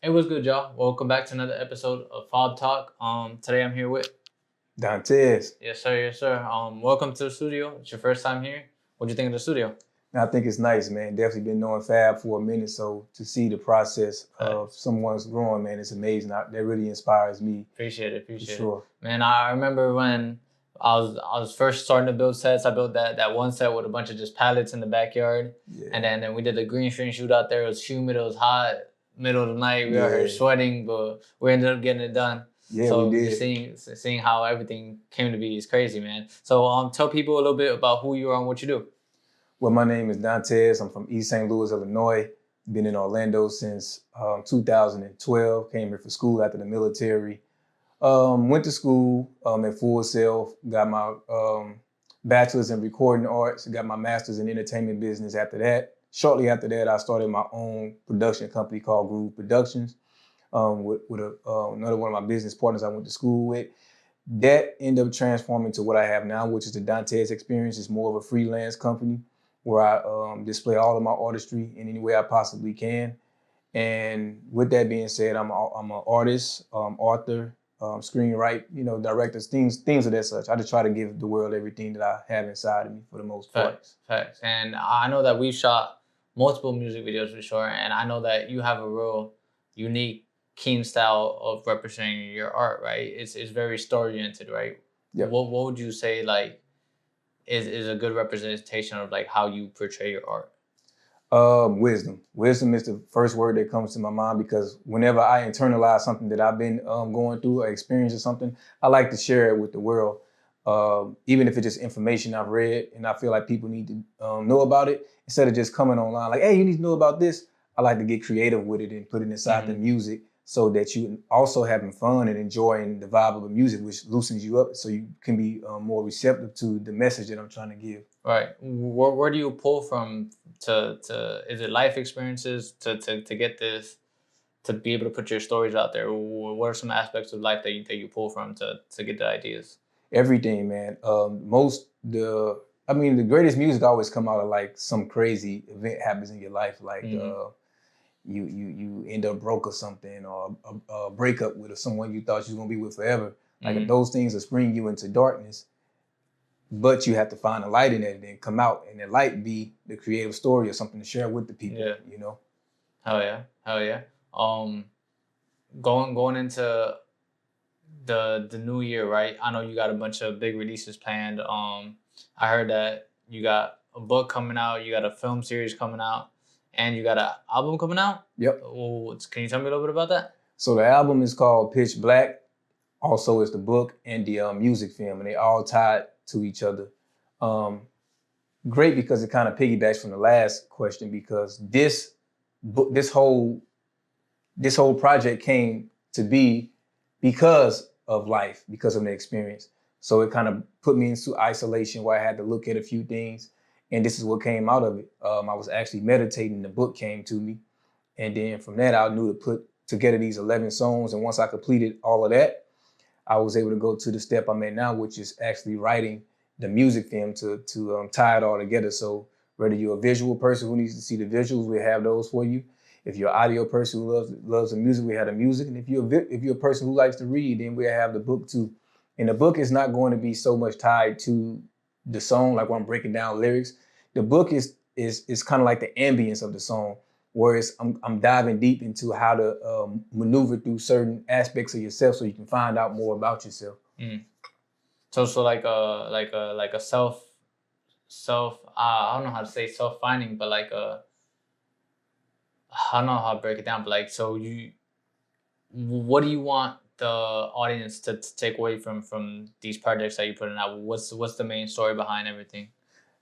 Hey, what's good, y'all? Welcome back to another episode of Fob Talk. Today I'm here with Dontez. yes, sir, yes, sir. Welcome to the studio. It's your first time here. What'd you think of the studio? I think it's nice, man. Definitely been knowing Fab for a minute, so to see the process of someone's growing, man, it's amazing. That really inspires me. Appreciate it. Sure. Man, I remember when I was first starting to build sets. I built that one set with a bunch of just pallets in the backyard, and then we did the green screen shoot out there. It was humid, it was hot, middle of the night. We were here sweating, but we ended up getting it done. Yeah, so we did. Just seeing how everything came to be is crazy, man. So tell people a little bit about who you are and what you do. Well, my name is Dontez. I'm from East St. Louis, Illinois. Been in Orlando since 2012. Came here for school after the military. Went to school at Full Sail. Got my bachelor's in recording arts. Got my master's in entertainment business after that. Shortly after that, I started my own production company called Groove Productions with another one of my business partners I went to school with. That ended up transforming to what I have now, which is the Dontez Experience. It's more of a freelance company where I display all of my artistry in any way I possibly can. And with that being said, I'm an artist, author, screenwriter, directors, things of that such. I just try to give the world everything that I have inside of me for the most part. Facts. And I know that we've shot multiple music videos for sure, and I know that you have a real unique, keen style of representing your art, right? It's very story-oriented, right? Yep. What would you say is a good representation of how you portray your art? Wisdom. Wisdom is the first word that comes to my mind because whenever I internalize something that I've been going through or experiencing something, I like to share it with the world. Even if it's just information I've read and I feel like people need to know about it, instead of just coming online like, hey, you need to know about this. I like to get creative with it and put it inside the music so that you also having fun and enjoying the vibe of the music, which loosens you up so you can be more receptive to the message that I'm trying to give. Right. Where do you pull from to is it life experiences to get this, to be able to put your stories out there? What are some aspects of life that you pull from to get the ideas? Everything, man. The greatest music always come out of like some crazy event happens in your life, like you end up broke or something, or a breakup with someone you thought you was gonna be with forever. Like those things will spring you into darkness, but you have to find a light in it and then come out, and that light be the creative story or something to share with the people. Yeah. You know. Hell yeah. Going into the new year, right? I know you got a bunch of big releases planned. I heard that you got a book coming out, you got a film series coming out, and you got an album coming out. Yep. Can you tell me a little bit about that? So the album is called Pitch Black. Also, is the book and the music film, and they all tied to each other. Great because it kind of piggybacks from the last question, because this whole project came to be because of life, because of the experience. So it kind of put me into isolation where I had to look at a few things, and this is what came out of it. I was actually meditating, the book came to me, and then from that I knew to put together these 11 songs, and once I completed all of that, I was able to go to the step I'm at now, which is actually writing the music film to tie it all together. So whether you're a visual person who needs to see the visuals, we have those for you. If you're an audio person who loves the music, we have the music. And if you're a person who likes to read, then we have the book too. And the book is not going to be so much tied to the song, like when I'm breaking down lyrics. The book is kind of like the ambience of the song, whereas I'm diving deep into how to maneuver through certain aspects of yourself so you can find out more about yourself. So like a self I don't know how to say self-finding, but I don't know how to break it down, but what do you want the audience to take away from these projects that you're putting out? What's the main story behind everything?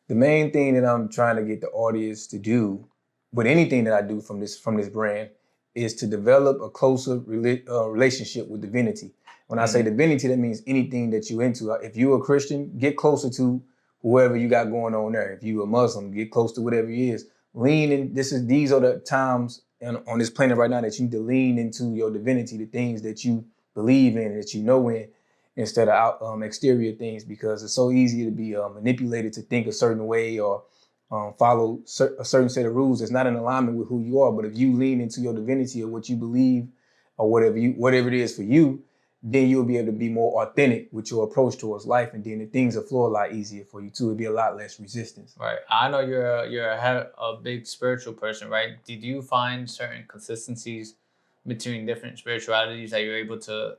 The main thing that I'm trying to get the audience to do with anything that I do from this brand is to develop a closer relationship with divinity. When I say divinity, that means anything that you're into. If you're a Christian, get closer to whoever you got going on there. If you're a Muslim, get close to whatever it is. Lean in. These are the times on this planet right now that you need to lean into your divinity, the things that you believe in, that you know in, instead of exterior things, because it's so easy to be manipulated to think a certain way or follow a certain set of rules that's not in alignment with who you are. But if you lean into your divinity or what you believe or whatever it is for you, then you'll be able to be more authentic with your approach towards life, and then the things will flow a lot easier for you too. It'll be a lot less resistance. Right. I know you're a big spiritual person, right? Did you find certain consistencies between different spiritualities that you're able to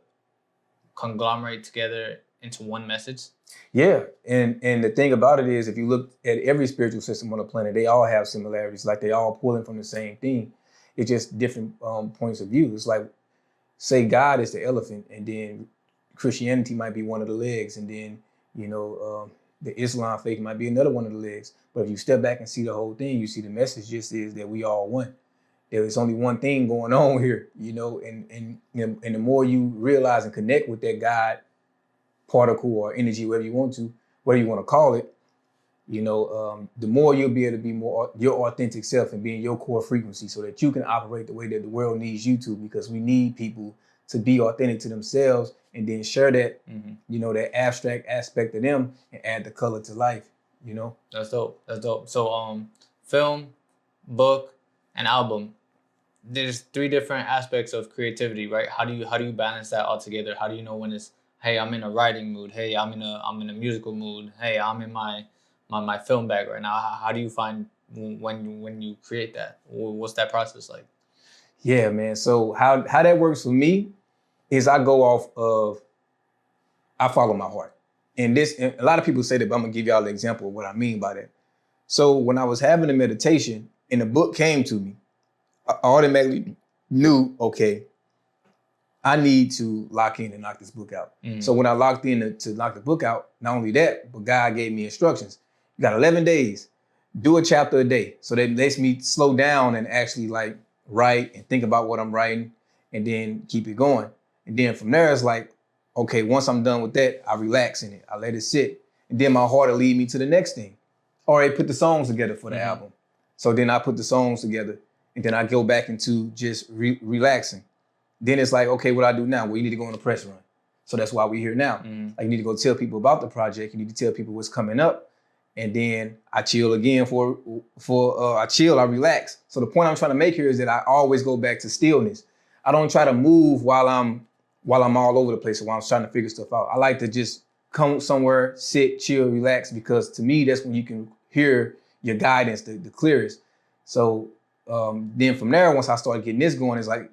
conglomerate together into one message? Yeah, and the thing about it is, if you look at every spiritual system on the planet, they all have similarities. Like they all pulling from the same thing. It's just different points of view. It's like, say God is the elephant, and then Christianity might be one of the legs, and then the Islam faith might be another one of the legs. But if you step back and see the whole thing, you see the message just is that we all one. There's only one thing going on here, and the more you realize and connect with that God particle or energy, whatever you want to call it, the more you'll be able to be more your authentic self and be in your core frequency, so that you can operate the way that the world needs you to, because we need people to be authentic to themselves and then share that, that abstract aspect of them and add the color to life, That's dope. That's dope. So, film, book, and album. There's three different aspects of creativity, right? How do you balance that all together? How do you know when it's, hey, I'm in a writing mood. Hey, I'm in a musical mood. Hey, I'm in my film bag right now. How do you find when you create that? What's that process like? Yeah, man. So how that works for me is I follow my heart. And a lot of people say that, but I'm gonna give y'all an example of what I mean by that. So when I was having a meditation and the book came to me, I automatically knew, okay, I need to lock in and knock this book out. So when I locked in to knock the book out, not only that, but God gave me instructions. You got 11 days, do a chapter a day. So that lets me slow down and actually like write and think about what I'm writing and then keep it going. And then from there, it's like, okay, once I'm done with that, I relax in it. I let it sit. And then my heart will lead me to the next thing. All right, put the songs together for the album. So then I put the songs together and then I go back into just relaxing. Then it's like, okay, what do I do now? Well, you need to go on a press run. So that's why we're here now. Like, you need to go tell people about the project. You need to tell people what's coming up. And then I chill again I relax. So the point I'm trying to make here is that I always go back to stillness. I don't try to move while I'm all over the place or while I'm trying to figure stuff out. I like to just come somewhere, sit, chill, relax, because to me, that's when you can hear your guidance the clearest. So then from there, once I started getting this going, it's like,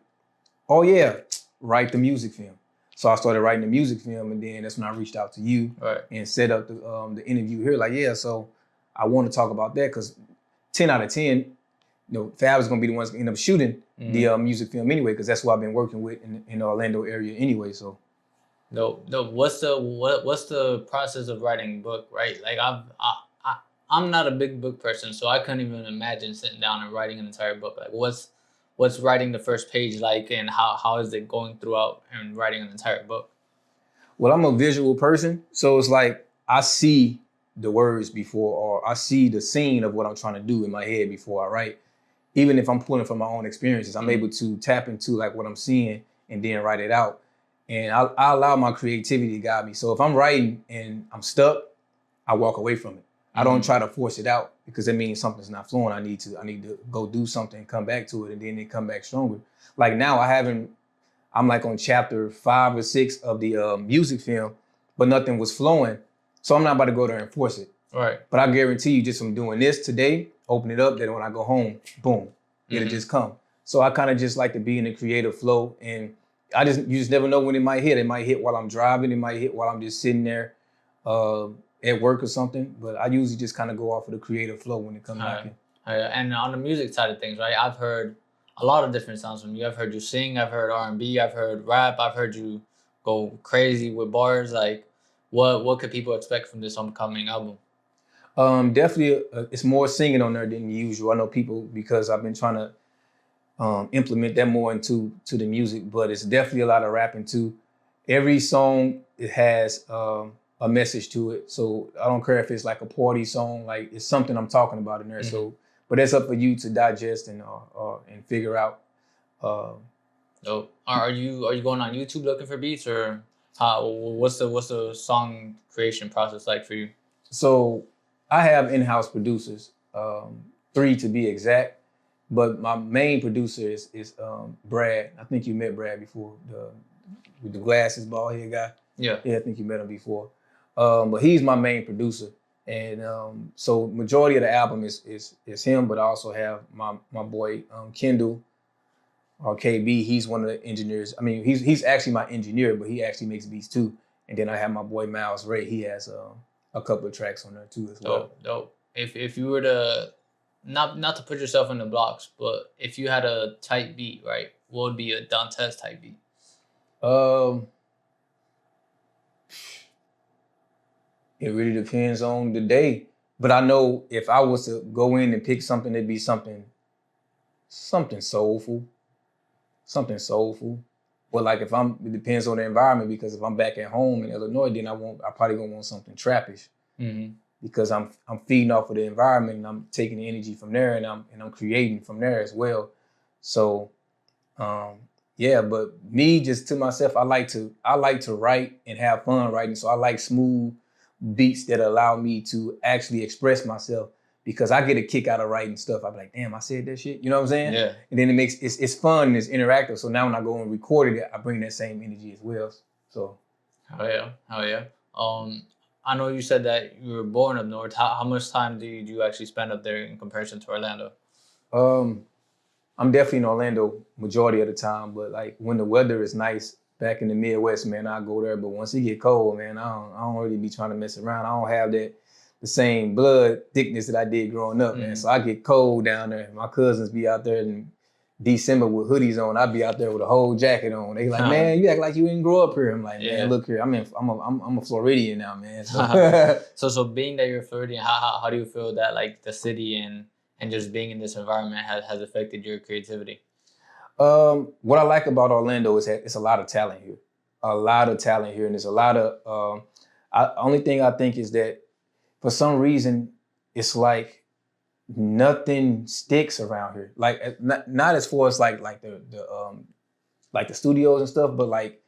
oh yeah, write the music film. So I started writing the music film, and then that's when I reached out to you and set up the interview here. Like, yeah, so I want to talk about that because 10 out of 10, Fab is gonna be the ones that end up shooting the music film anyway, because that's what I've been working with in the Orlando area anyway. So, no, what's the process of writing a book, right? Like I'm not a big book person, so I couldn't even imagine sitting down and writing an entire book. Like, what's writing the first page like, and how is it going throughout and writing an entire book? Well, I'm a visual person, so it's like I see the words before, or I see the scene of what I'm trying to do in my head before I write. Even if I'm pulling from my own experiences, I'm able to tap into like what I'm seeing and then write it out. And I allow my creativity to guide me. So if I'm writing and I'm stuck, I walk away from it. I don't try to force it out, because that means something's not flowing. I need to go do something, come back to it, and then come back stronger. Like now I'm like on chapter 5 or 6 of the music film, but nothing was flowing. So I'm not about to go there and force it. Right. But I guarantee you, just from doing this today, open it up, then when I go home, boom, it'll just come. So I kind of just like to be in the creative flow, and you just never know when it might hit. It might hit while I'm driving. It might hit while I'm just sitting there at work or something. But I usually just kind of go off of the creative flow when it comes knocking. And on the music side of things, right? I've heard a lot of different sounds from you. I've heard you sing. I've heard R&B. I've heard rap. I've heard you go crazy with bars. Like, what could people expect from this upcoming album? Definitely, it's more singing on there than usual. I know people, because I've been trying to implement that more into the music, but it's definitely a lot of rapping too. Every song, it has a message to it. So I don't care if it's like a party song, like it's something I'm talking about in there. So, but that's up for you to digest and figure out. So are you going on YouTube looking for beats, or what's the song creation process like for you? So I have in-house producers, 3 to be exact. But my main producer is Brad. I think you met Brad before, with the glasses, bald head guy. Yeah. Yeah, I think you met him before. But he's my main producer. And so majority of the album is him, but I also have my boy Kendall, or KB. He's one of the engineers. I mean, he's actually my engineer, but he actually makes beats too. And then I have my boy Miles Ray. He has a couple of tracks on there too as well. Dope. If you were to not to put yourself in the blocks, but if you had a type beat, right, what would be a Dontez type beat? It really depends on the day. But I know if I was to go in and pick something, it'd be something soulful. Something soulful. But like it depends on the environment, because if I'm back at home in Illinois, then I probably gonna want something trappish. Mm-hmm. Because I'm feeding off of the environment and I'm taking the energy from there and I'm creating from there as well. So yeah, but me just to myself, I like to write and have fun writing. So I like smooth beats that allow me to actually express myself, because I get a kick out of writing stuff. I'm like, damn, I said that shit. You know what I'm saying? Yeah. And then it's fun and it's interactive. So now when I go and record it, I bring that same energy as well. So. Hell yeah. I know you said that you were born up north. How much time do you actually spend up there in comparison to Orlando? I'm definitely in Orlando majority of the time, but like when the weather is nice back in the Midwest, man, I go there. But once it get cold, man, I don't really be trying to mess around. I don't have the same blood thickness that I did growing up, man. So I get cold down there. My cousins be out there in December with hoodies on. I'd be out there with a whole jacket on. They like, man, you act like you didn't grow up here. I'm like, man, look here, I'm a Floridian now, man. So, so being that you're Floridian, how do you feel that like the city and just being in this environment has affected your creativity? What I like about Orlando is that it's a lot of talent here. And there's a lot of only thing I think is that for some reason it's like nothing sticks around here. Like not as far as like the studios and stuff, but like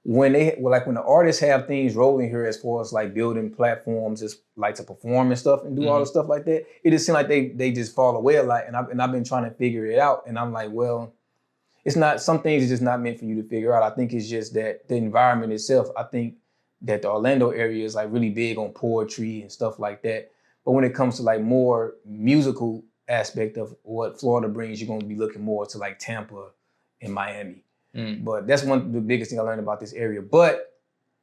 when the artists have things rolling here as far as like building platforms, just like to perform and stuff and do all the stuff like that, it just seems like they just fall away a lot. And I've been trying to figure it out. And I'm like, well, it's not, some things are just not meant for you to figure out. I think it's just that the environment itself, I think that the Orlando area is like really big on poetry and stuff like that. But when it comes to like more musical aspect of what Florida brings, you're gonna be looking more to like Tampa and Miami. But that's one of the biggest thing I learned about this area. But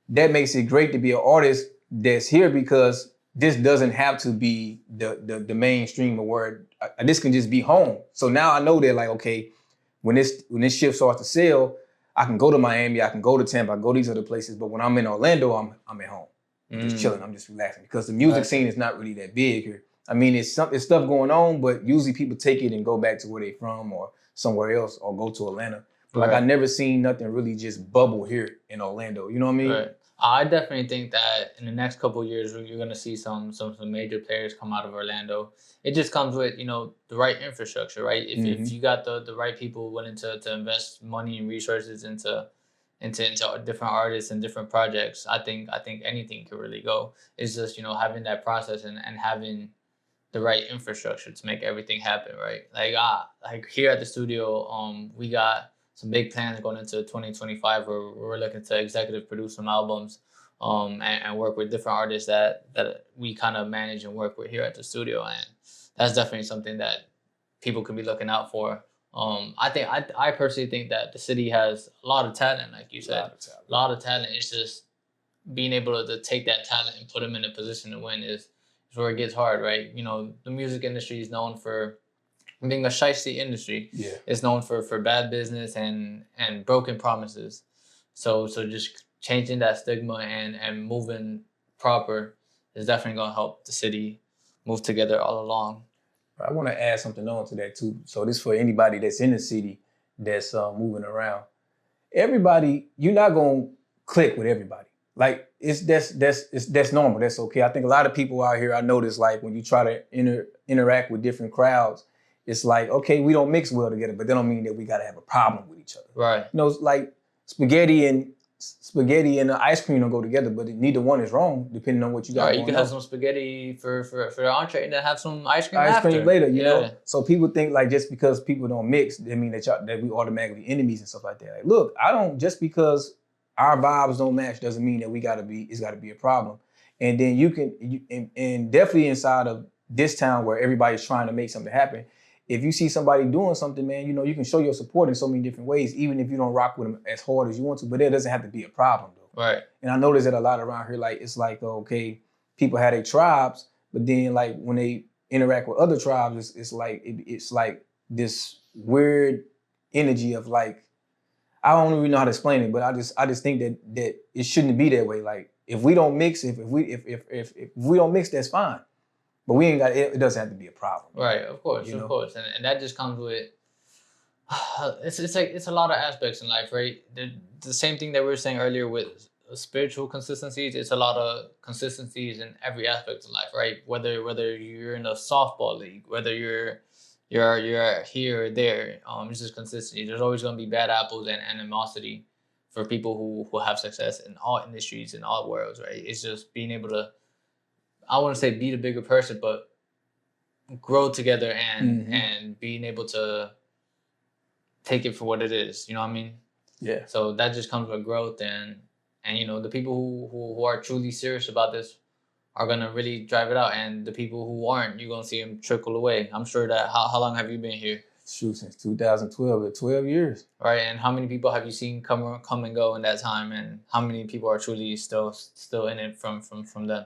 that makes it great to be an artist that's here, because this doesn't have to be the mainstream of where this can just be home. So now I know that like, okay, when this ship starts to sail, I can go to Miami, I can go to Tampa, I can go to these other places. But when I'm in Orlando, I'm at home. I'm just chilling, I'm just relaxing, because the music scene is not really that big here. I mean, it's stuff going on, but usually people take it and go back to where they're from or somewhere else, or go to Atlanta. But like I never seen nothing really just bubble here in Orlando. You know what I mean? Right. I definitely think that in the next couple of years, you're gonna see some major players come out of Orlando. It just comes with, the right infrastructure, right? If you got the right people willing to invest money and resources into different artists and different projects, I think anything could really go. It's just, having that process and having the right infrastructure to make everything happen, right? Like here at the studio, we got some big plans going into 2025 where we're looking to executive produce some albums, and work with different artists that we kind of manage and work with here at the studio. And that's definitely something that people can be looking out for. I personally think that the city has a lot of talent, like you said. A lot of talent. It's just being able to take that talent and put them in a position to win is where it gets hard, right? The music industry is known for being a shiesty industry. Yeah. It's known for bad business and broken promises. So just changing that stigma and moving proper is definitely gonna help the city move together all along. I want to add something on to that too. So this for anybody that's in the city that's moving around. Everybody, you're not gonna click with everybody. Like that's normal. That's okay. I think a lot of people out here, I notice, like when you try to interact with different crowds, it's like, okay, we don't mix well together, but that don't mean that we gotta have a problem with each other. Right. It's like spaghetti and spaghetti and ice cream don't go together, but neither one is wrong depending on what you got All right, going you can on. have some spaghetti for the entree and then have some ice cream Ice after. cream later, you know. So people think like just because people don't mix, they mean that we automatically enemies and stuff like that. Like, look, I don't just because our vibes don't match doesn't mean that it's got to be a problem. And then you can and definitely inside of this town where everybody's trying to make something happen. If you see somebody doing something, man, you know, you can show your support in so many different ways, even if you don't rock with them as hard as you want to. But there doesn't have to be a problem, though. Right. And I notice that a lot around here, like it's like okay, people have their tribes, but then like when they interact with other tribes, it's like this weird energy of like I don't even know how to explain it, but I just think that it shouldn't be that way. Like if we don't mix, if we don't mix, that's fine. But we ain't got it doesn't have to be a problem. Right, of course, of course. And that just comes with it's a lot of aspects in life, right? The same thing that we were saying earlier with spiritual consistencies, it's a lot of consistencies in every aspect of life, right? Whether you're in a softball league, whether you're here or there, it's just consistency. There's always gonna be bad apples and animosity for people who have success in all industries, in all worlds, right? It's just being able to, I want to say be the bigger person, but grow together and being able to take it for what it is. You know what I mean? Yeah. So that just comes with growth and you know, the people who are truly serious about this are gonna really drive it out, and the people who aren't, you're gonna see them trickle away. I'm sure that how long have you been here? Shoot, since 2012, 12 years. Right, and how many people have you seen come and go in that time, and how many people are truly still in it from them?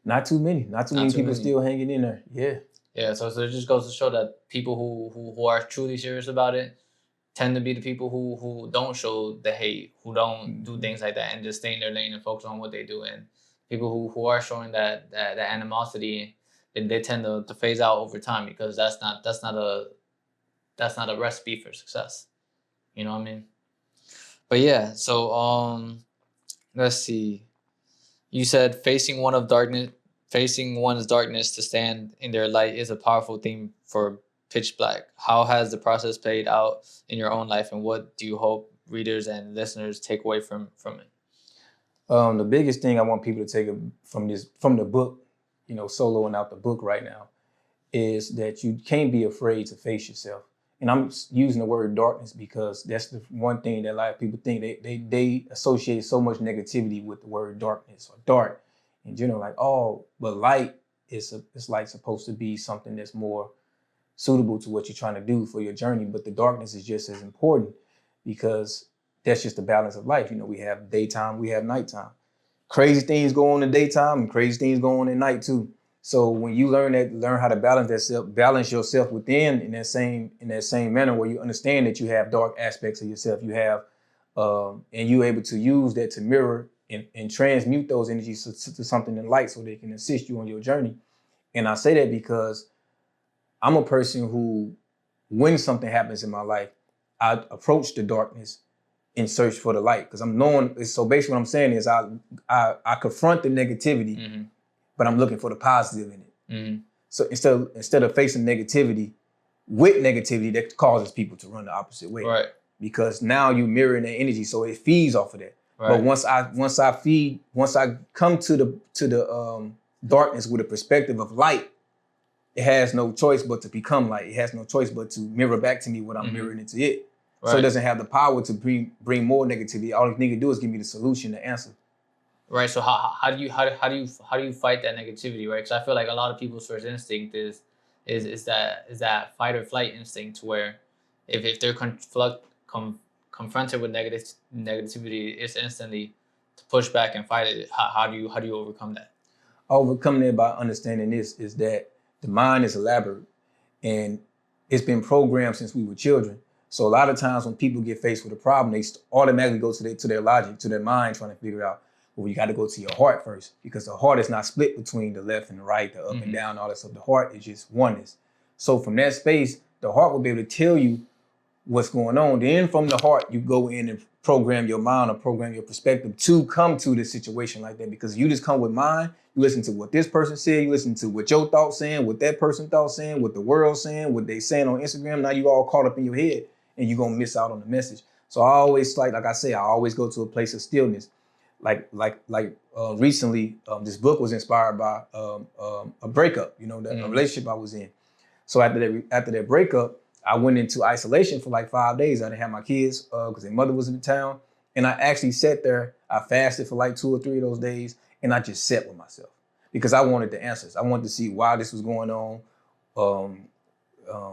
Not too many. Not too many people still hanging in there. Yeah. Yeah, so it just goes to show that people who are truly serious about it tend to be the people who don't show the hate, who don't do things like that, and just stay in their lane and focus on what they do. And people who are showing that animosity, they tend to phase out over time, because that's not a recipe for success. You know what I mean? But yeah, so let's see. You said facing one's darkness to stand in their light is a powerful theme for Pitch Black. How has the process played out in your own life, and what do you hope readers and listeners take away from it? The biggest thing I want people to take from the book, you know, soloing out the book right now, is that you can't be afraid to face yourself. And I'm using the word darkness because that's the one thing that a lot of people think. They associate so much negativity with the word darkness or dark in general. Like, oh, but light is it's like supposed to be something that's more suitable to what you're trying to do for your journey. But the darkness is just as important, because that's just the balance of life. You know, we have daytime, we have nighttime. Crazy things go on in the daytime and crazy things go on at night too. So when you learn how to balance yourself within in that same manner, where you understand that you have dark aspects of yourself, you have, and you're able to use that to mirror and transmute those energies to something in light, so they can assist you on your journey. And I say that because I'm a person who, when something happens in my life, I approach the darkness in search for the light, because I'm knowing. So basically, what I'm saying is I confront the negativity, but I'm looking for the positive in it. So instead of facing negativity with negativity, that causes people to run the opposite way. Right. Because now you're mirroring that energy, so it feeds off of that. Right. But once I come to the darkness with a perspective of light, it has no choice but to become light. It has no choice but to mirror back to me what I'm mirroring into it. Right. So it doesn't have the power to bring more negativity. All it need to do is give me the solution, the answer. Right. So how do you fight that negativity, right? Because I feel like a lot of people's first instinct is that fight or flight instinct, where if they're confronted with negativity, it's instantly to push back and fight it. How do you overcome that? Overcoming it by understanding this is that the mind is elaborate, and it's been programmed since we were children. So a lot of times when people get faced with a problem, they automatically go to their logic, to their mind, trying to figure out, well, you got to go to your heart first, because the heart is not split between the left and the right, the up and down, all that stuff. The heart is just oneness. So from that space, the heart will be able to tell you what's going on. Then from the heart, you go in and program your mind or program your perspective to come to this situation like that. Because you just come with mind, you listen to what this person said, you listen to what your thoughts saying, what that person thought saying, what the world saying, what they saying on Instagram. Now you all caught up in your head, and you're going to miss out on the message. So I always like I say, I always go to a place of stillness. Recently, this book was inspired by a breakup, a relationship I was in. So after that breakup, I went into isolation for like 5 days. I didn't have my kids because their mother was in town. And I actually sat there. I fasted for like 2 or 3 of those days. And I just sat with myself because I wanted the answers. I wanted to see why this was going on,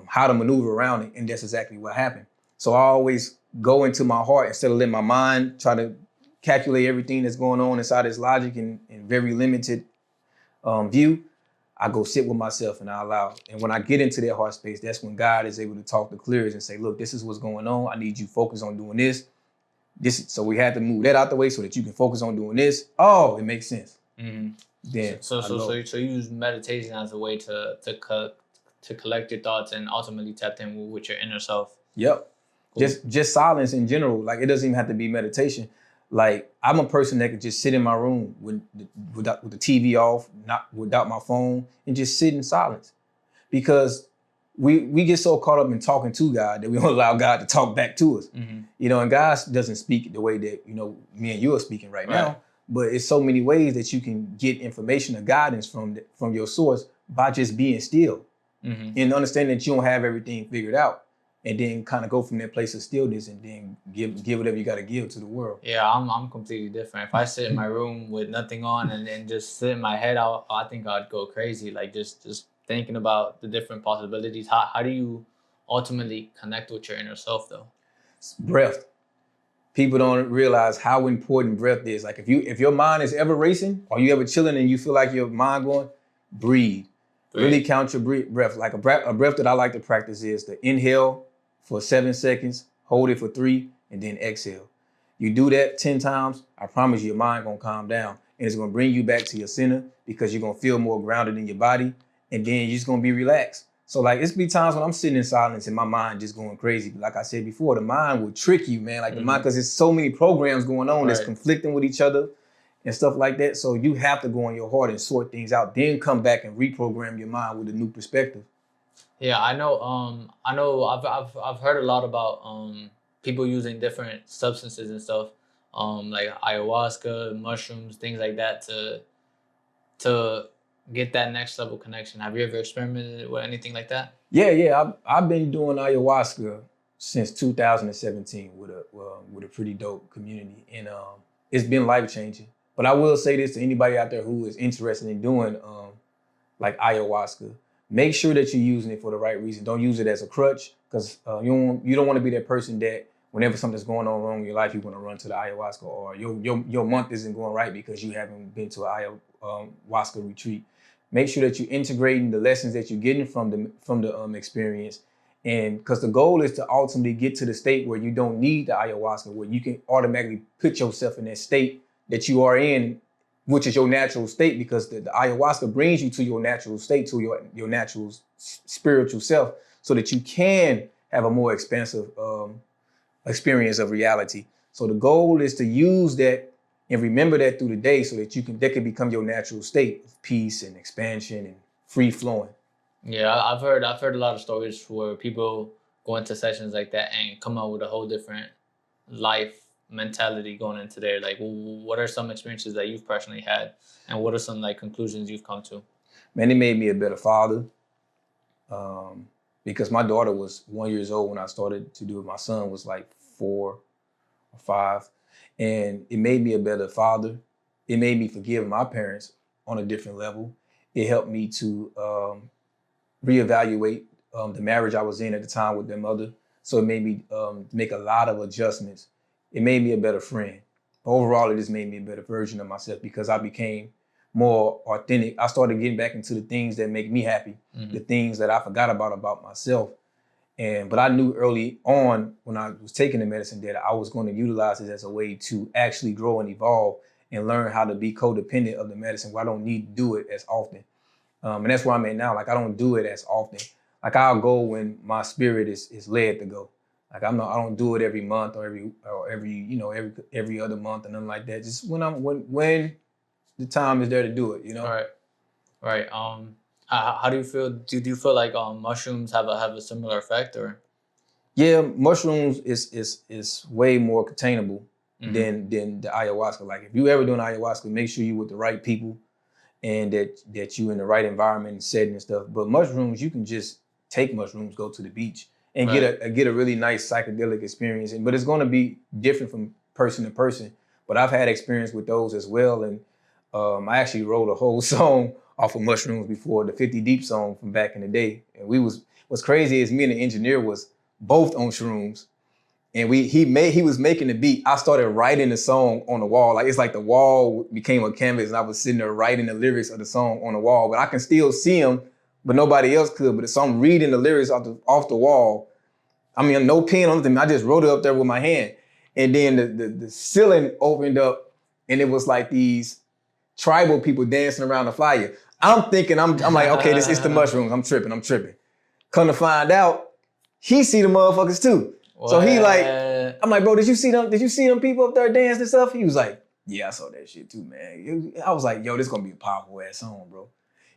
how to maneuver around it. And that's exactly what happened. So I always go into my heart instead of letting my mind try to calculate everything that's going on inside this logic and very limited view. I go sit with myself and I allow. And when I get into that heart space, that's when God is able to talk the clearest and say, look, this is what's going on. I need you to focus on doing this. So we had to move that out the way so that you can focus on doing this. Oh, it makes sense. Mm-hmm. Then so you use meditation as a way to collect your thoughts and ultimately tap in with your inner self. Yep. Cool. Just silence in general. Like it doesn't even have to be meditation. Like I'm a person that could just sit in my room without the TV off, not without my phone, and just sit in silence. Because we get so caught up in talking to God that we don't allow God to talk back to us. Mm-hmm. And God doesn't speak the way that me and you are speaking right now. But it's so many ways that you can get information or guidance from your source by just being still, and understanding that you don't have everything figured out. And then kind of go from that place of stillness and then give whatever you got to give to the world. Yeah, I'm completely different. If I sit in my room with nothing on and just sit in my head out, I think I'd go crazy. Like just thinking about the different possibilities. How do you ultimately connect with your inner self though? It's breath. People don't realize how important breath is. Like if your mind is ever racing or you ever chilling and you feel like your mind going, breathe. Really count your breath. Like a breath that I like to practice is the inhale for 7 seconds, hold it for 3, and then exhale. You do that 10 times, I promise you, your mind gonna calm down. And it's gonna bring you back to your center because you're gonna feel more grounded in your body, and then you're just gonna be relaxed. So like it's be times when I'm sitting in silence and my mind just going crazy. But like I said before, the mind will trick you, man. Like the mind, because there's so many programs going on that's conflicting with each other and stuff like that. So you have to go in your heart and sort things out, then come back and reprogram your mind with a new perspective. Yeah, I know. I've heard a lot about people using different substances and stuff, like ayahuasca, mushrooms, things like that, to get that next level connection. Have you ever experimented with anything like that? Yeah. I've been doing ayahuasca since 2017 with a pretty dope community, and it's been life changing. But I will say this to anybody out there who is interested in doing like ayahuasca. Make sure that you're using it for the right reason. Don't use it as a crutch, because you don't want to be that person that whenever something's going on wrong in your life, you want to run to the ayahuasca, or your month isn't going right because you haven't been to an ayahuasca retreat. Make sure that you're integrating the lessons that you're getting from the experience, and because the goal is to ultimately get to the state where you don't need the ayahuasca, where you can automatically put yourself in that state that you are in, which is your natural state, because the ayahuasca brings you to your natural state, to your natural spiritual self, so that you can have a more expansive experience of reality. So the goal is to use that and remember that through the day, so that that can become your natural state of peace and expansion and free flowing. Yeah, I've heard a lot of stories where people go into sessions like that and come out with a whole different life mentality going into there. Like, what are some experiences that you've personally had, and what are some like conclusions you've come to? Man, it made me a better father, because my daughter was 1 year old when I started to do it. My son was like 4 or 5, and it made me a better father. It made me forgive my parents on a different level. It helped me to reevaluate the marriage I was in at the time with their mother. So it made me make a lot of adjustments. It made me a better friend. Overall, it just made me a better version of myself, because I became more authentic. I started getting back into the things that make me happy, the things that I forgot about myself. But I knew early on when I was taking the medicine that I was going to utilize it as a way to actually grow and evolve and learn how to be codependent of the medicine, where I don't need to do it as often. And that's where I'm at now. Like, I don't do it as often. Like, I'll go when my spirit is led to go. Like, I don't do it every month or every other month and nothing like that. Just when the time is there to do it, Right. How do you feel? Do you feel like mushrooms have a similar effect, or? Yeah, mushrooms is way more containable than the ayahuasca. Like if you ever doing ayahuasca, make sure you with the right people and that you in the right environment and setting and stuff. But mushrooms, you can just take mushrooms, go to the beach, and get a really nice psychedelic experience. But it's going to be different from person to person. But I've had experience with those as well, and I actually wrote a whole song off of mushrooms before, the 50 Deep song from back in the day. And what's crazy is me and the engineer was both on shrooms. And he was making the beat. I started writing the song on the wall. Like it's like the wall became a canvas and I was sitting there writing the lyrics of the song on the wall. But I can still see them, but nobody else could. But so I'm reading the lyrics off the wall. I mean, no pen on them. I just wrote it up there with my hand. And then the ceiling opened up and it was like these tribal people dancing around the fire. I'm thinking, I'm like, okay, this is the mushrooms. I'm tripping. Come to find out, he see the motherfuckers too. What? So he like, I'm like, bro, did you see them people up there dancing and stuff? He was like, yeah, I saw that shit too, man. I was like, yo, this gonna be a powerful ass song, bro.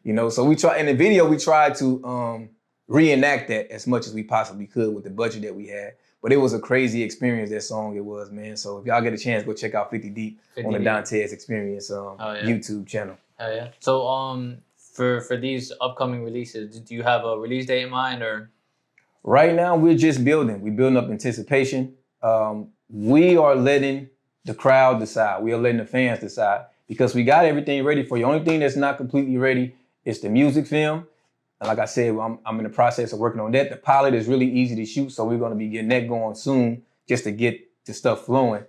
You know, so in the video, we tried to reenact that as much as we possibly could with the budget that we had. But it was a crazy experience, that song it was, man. So if y'all get a chance, go check out 50 Deep on the Dontez Experience YouTube channel. Oh yeah. So for these upcoming releases, do you have a release date in mind or? Right now, we're just building. We're building up anticipation. We are letting the crowd decide. We are letting the fans decide because we got everything ready for you. Only thing that's not completely ready is the music film. And like I said, I'm in the process of working on that. The pilot is really easy to shoot, so we're going to be getting that going soon just to get the stuff flowing.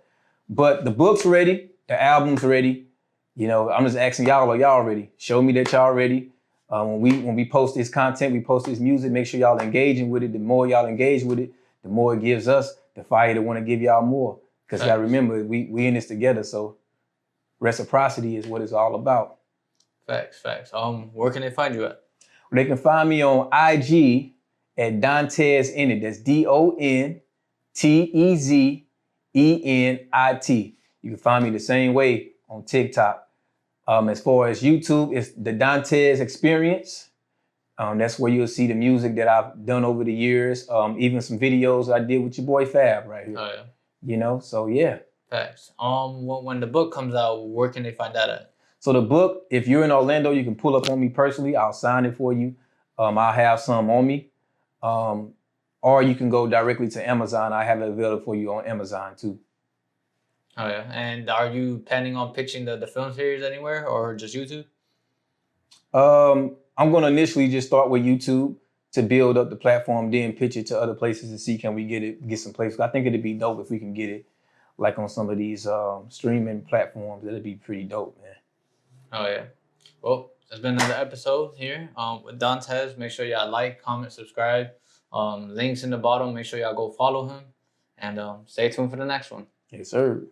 But the book's ready. The album's ready. You know, I'm just asking y'all, are y'all ready? Show me that y'all ready. When we post this content, we post this music, make sure y'all engaging with it. The more y'all engage with it, the more it gives us the fire to want to give y'all more. Because you gotta remember, we in this together, so reciprocity is what it's all about. Facts. Where can they find you at? They can find me on IG at Dontez Enit. That's DONTEZENIT. You can find me the same way on TikTok. As far as YouTube, it's the Dontez Experience. That's where you'll see the music that I've done over the years. Even some videos I did with your boy Fab right here. Oh yeah. You know, so yeah. Facts. When the book comes out, where can they find that at? So the book, if you're in Orlando, you can pull up on me personally. I'll sign it for you. I'll have some on me. Or you can go directly to Amazon. I have it available for you on Amazon too. Oh yeah. And are you planning on pitching the film series anywhere or just YouTube? I'm gonna initially just start with YouTube to build up the platform, then pitch it to other places and see can we get some places. I think it'd be dope if we can get it like on some of these streaming platforms. That'd be pretty dope, man. Oh yeah. Well, there's been another episode here with Dontez. Make sure y'all like, comment, subscribe. Links in the bottom. Make sure y'all go follow him. And stay tuned for the next one. Yes, sir.